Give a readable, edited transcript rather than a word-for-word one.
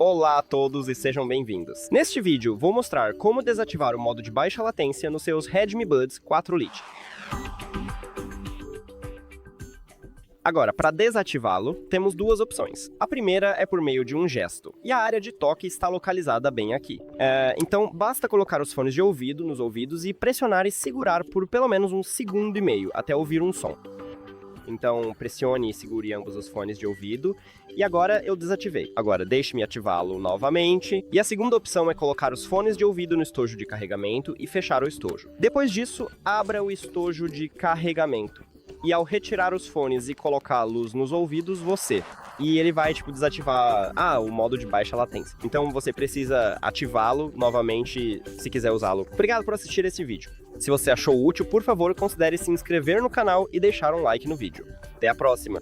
Olá a todos e sejam bem-vindos. Neste vídeo, vou mostrar como desativar o modo de baixa latência nos seus REDMI Buds 4 Lite. Agora, para desativá-lo, temos duas opções. A primeira é por meio de um gesto, e a área de toque está localizada bem aqui. Então, basta colocar os fones de ouvido nos ouvidos e pressionar e segurar por pelo menos 1,5 segundos até ouvir um som. Então, pressione e segure ambos os fones de ouvido, e agora eu desativei. Agora, deixe-me ativá-lo novamente, e a segunda opção é colocar os fones de ouvido no estojo de carregamento e fechar o estojo. Depois disso, abra o estojo de carregamento. E ao retirar os fones e colocá-los nos ouvidos, e ele vai, desativar o modo de baixa latência. Então você precisa ativá-lo novamente se quiser usá-lo. Obrigado por assistir esse vídeo. Se você achou útil, por favor, considere se inscrever no canal e deixar um like no vídeo. Até a próxima!